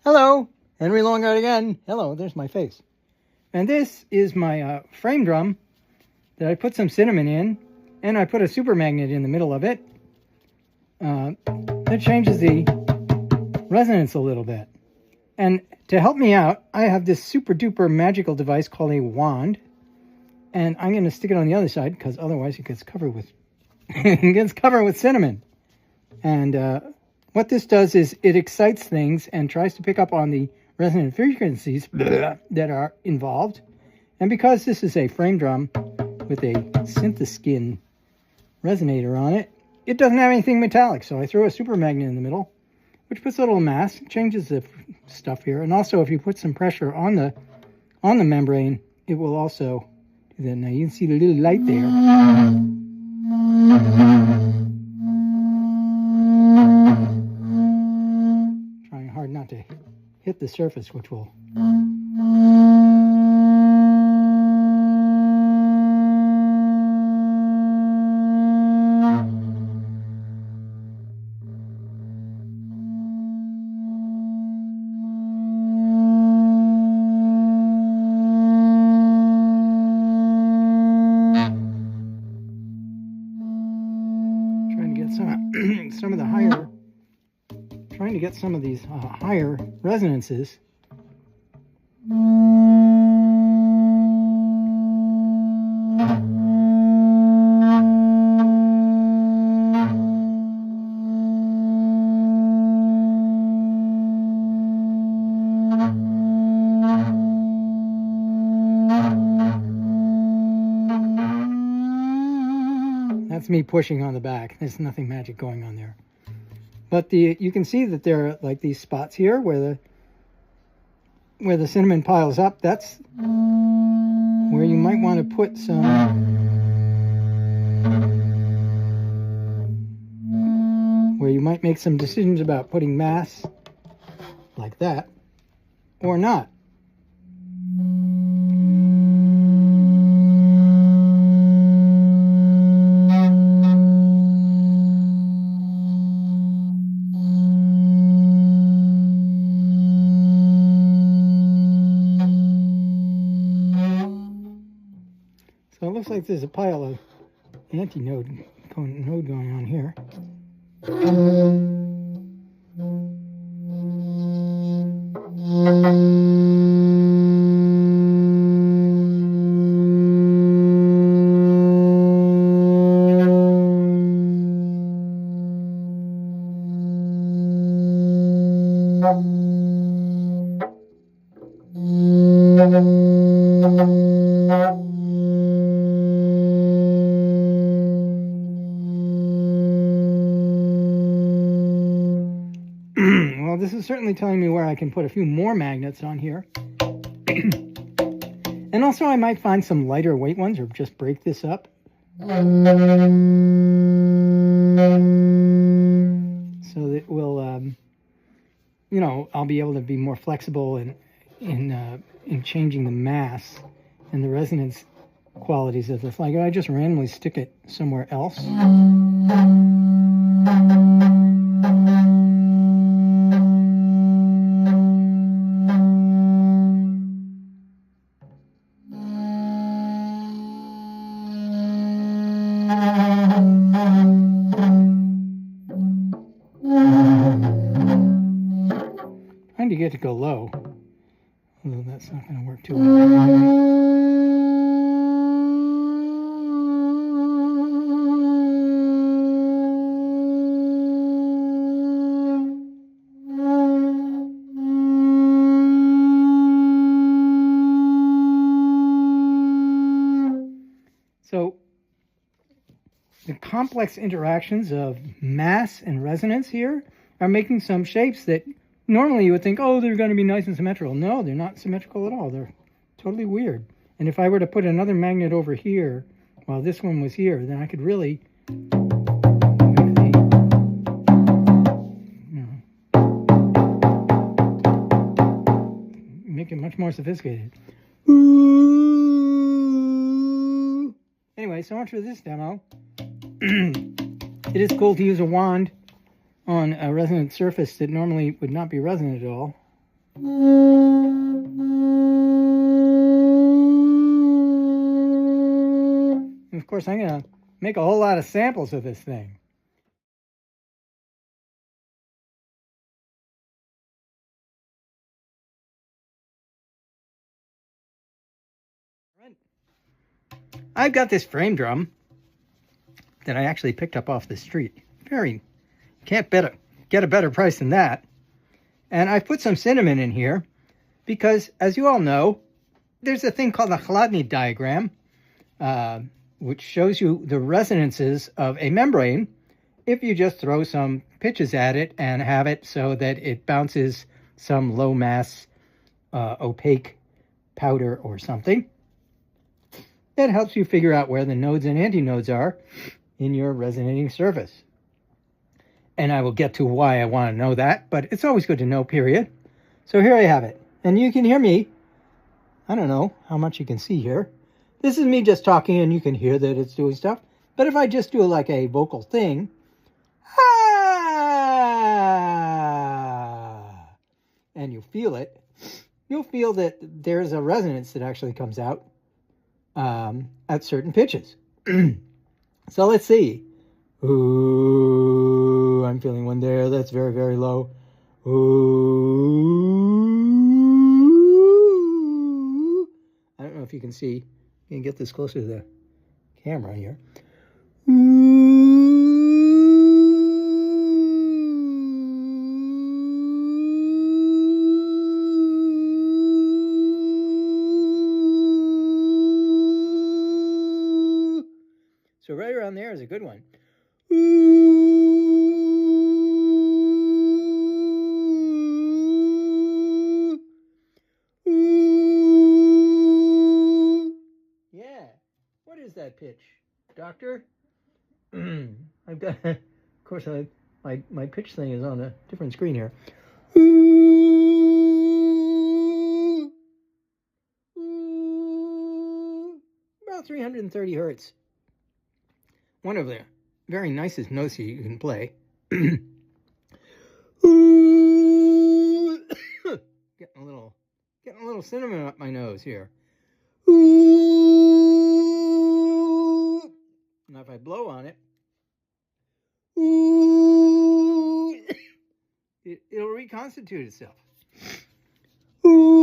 Hello, Henry Longard again. Hello, there's my face. And this is my frame drum that I put some cinnamon in, and I put a super magnet in the middle of it. That changes the resonance a little bit. And to help me out, I have this super duper magical device called a wand. And I'm going to stick it on the other side because otherwise it gets covered with cinnamon. And what this does is it excites things and tries to pick up on the resonant frequencies that are involved. And because this is a frame drum with a syntheskin resonator on it, it doesn't have anything metallic. So I throw a super magnet in the middle, which puts a little mass, changes the stuff here. And also if you put some pressure on the membrane, it will also do that. Now you can see the little light there. Trying hard not to hit the surface, which will trying to get some of these higher resonances. That's me pushing on the back. There's nothing magic going on there. But you can see that there are like these spots here where the cinnamon piles up. That's where you might want to put some where you might make some decisions about putting mass like that or not. So it looks like there's a pile of antinode going on here. Well, this is certainly telling me where I can put a few more magnets on here. And also I might find some lighter weight ones or just break this up. So that will, you know, I'll be able to be more flexible in changing the mass and the resonance qualities of this. Like if I just randomly stick it somewhere else. Trying to get it to go low, although that's not going to work too well. So the complex interactions of mass and resonance here are making some shapes that normally you would think, oh, they're going to be nice and symmetrical. No, they're not symmetrical at all. They're totally weird. And if I were to put another magnet over here while this one was here, then I could really make it much more sophisticated. Anyway, so much for this demo. It is cool to use a wand on a resonant surface that normally would not be resonant at all. And of course, I'm going to make a whole lot of samples of this thing. I've got this frame drum that I actually picked up off the street. Can't get a better price than that. And I've put some cinnamon in here because, as you all know, there's a thing called the Chladni diagram, which shows you the resonances of a membrane if you just throw some pitches at it and have it so that it bounces some low mass opaque powder or something. That helps you figure out where the nodes and antinodes are in your resonating surface. And I will get to why I want to know that, but it's always good to know, period. So here I have it. And you can hear me. I don't know how much you can see here. This is me just talking, and you can hear that it's doing stuff. But if I just do like a vocal thing, and you feel it, you'll feel that there's a resonance that actually comes out at certain pitches. So let's see. Ooh, I'm feeling one there. That's very, very low. Ooh. I don't know if you can see. You can get this closer to the camera here. Ooh. So right around there is a good one. Ooh. Ooh. Yeah. What is that pitch, Doctor? I've got, of course, my pitch thing is on a different screen here. Ooh. Ooh. About 330 hertz. One of the very nicest notes you can play. Ooh. getting a little cinnamon up my nose here. Ooh. Now if I blow on it, ooh, it'll reconstitute itself. Ooh.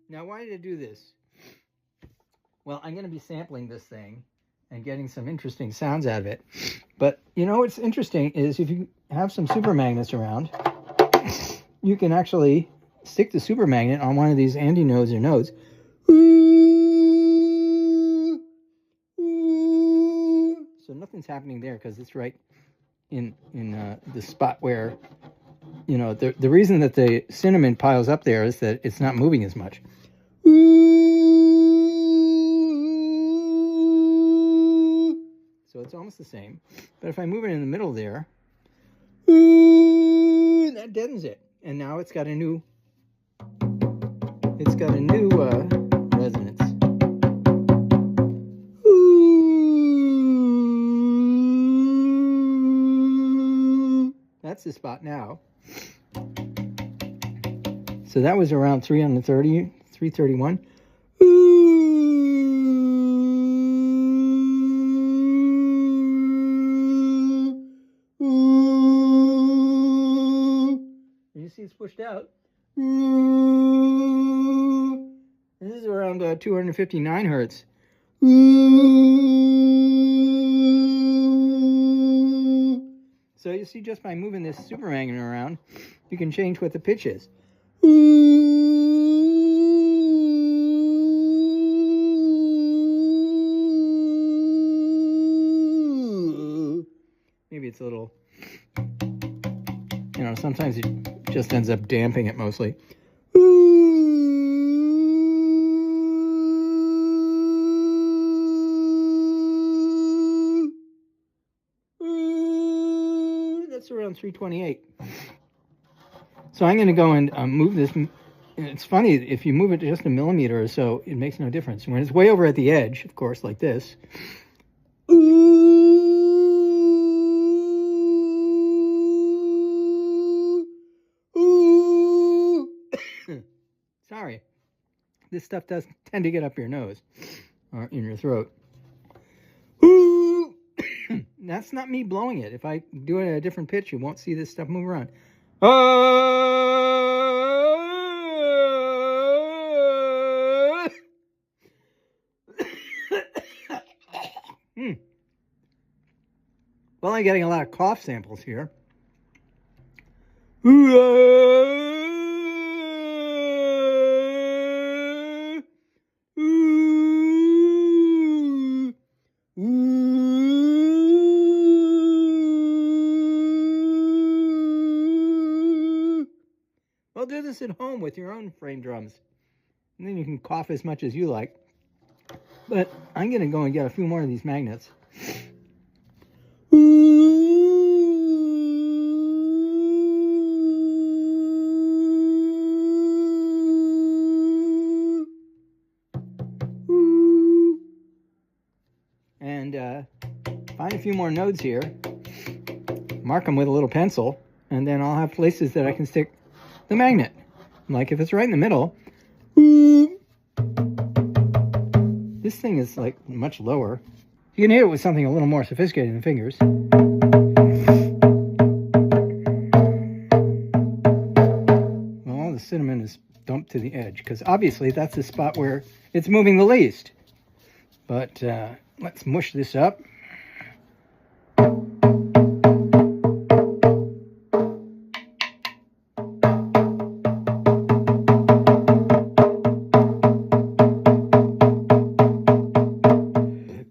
Now why did I do this? Well, I'm going to be sampling this thing and getting some interesting sounds out of it. But, you know, what's interesting is if you have some super magnets around, you can actually stick the super magnet on one of these antinodes or nodes. Ooh, ooh. So nothing's happening there because it's right in the spot where, you know, the reason that the cinnamon piles up there is that it's not moving as much. So it's almost the same. But if I move it in the middle there, that deadens it. And now it's got a new resonance. That's the spot now. So that was around 330, 331. You see it's pushed out. This is around 259 hertz. So you see, just by moving this super magnet around, you can change what the pitch is. Maybe it's a little, you know, sometimes it just ends up damping it mostly. That's around 328. So I'm going to go and move this. It's funny, if you move it just a millimeter or so, it makes no difference. When it's way over at the edge, of course, like this, Sorry. This stuff does tend to get up your nose or in your throat. Ooh! That's not me blowing it. If I do it at a different pitch, you won't see this stuff move around. Well, I'm getting a lot of cough samples here. Well, do this at home with your own frame drums. And then you can cough as much as you like. But I'm going to go and get a few more of these magnets. And find a few more nodes here. Mark them with a little pencil. And then I'll have places that I can stick the magnet. Like if it's right in the middle. This thing is like much lower. You can hit it with something a little more sophisticated than fingers. Well, all the cinnamon is dumped to the edge because obviously that's the spot where it's moving the least. But let's mush this up.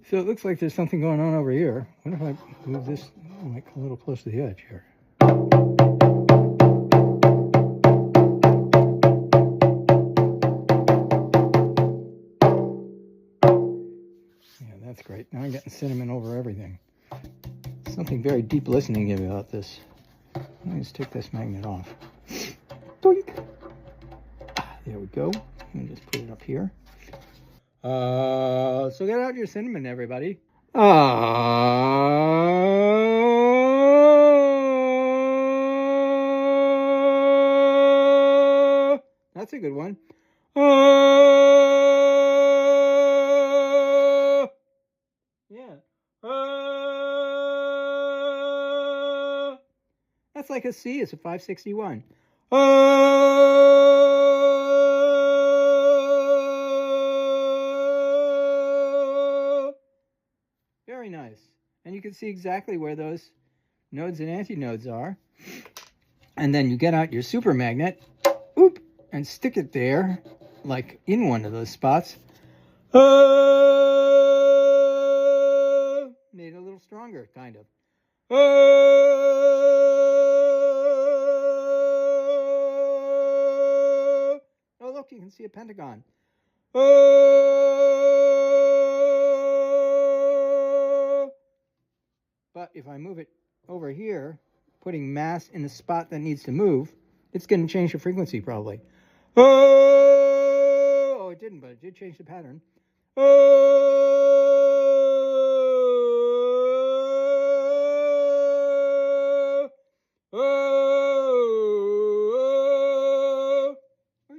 So it looks like there's something going on over here. What if I move this like a little close to the edge here? Yeah, that's great. Now I'm getting cinnamon over everything. Something very deep listening about this. Let me just take this magnet off. Doink. There we go. Let me just put it up here. So get out your cinnamon, everybody. That's a good one. Yeah. That's like a C. It's a 561. Very nice. And you can see exactly where those nodes and antinodes are. And then you get out your super magnet, oop, and stick it there, like in one of those spots. Made it a little stronger, kind of. Oh, look, you can see a pentagon. But if I move it over here, putting mass in the spot that needs to move, it's going to change the frequency probably. Oh, it didn't, but it did change the pattern. We're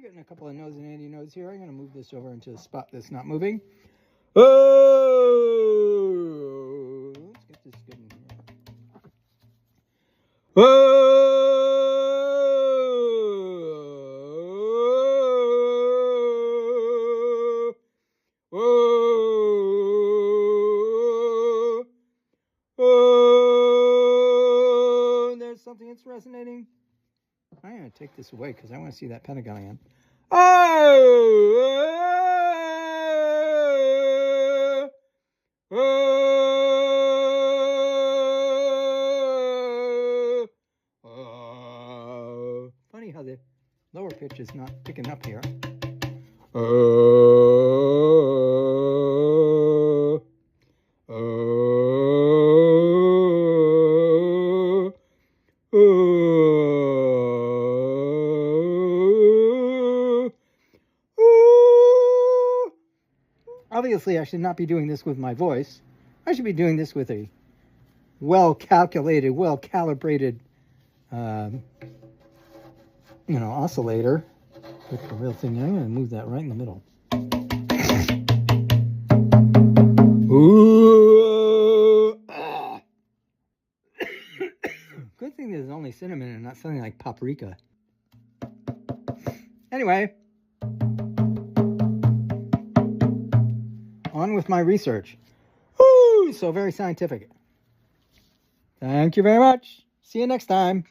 getting a couple of nodes and antinodes here. I'm going to move this over into a spot that's not moving. Let's get this good in here. There's something that's resonating. I'm going to take this away because I want to see that pentagon again. Funny how the lower pitch is not picking up here. Obviously, I should not be doing this with my voice. I should be doing this with a well-calculated, well-calibrated, oscillator. That's the real thing. I'm going to move that right in the middle. Ooh. Good thing there's only cinnamon and not something like paprika. Anyway, on with my research. Woo! So very scientific. Thank you very much. See you next time.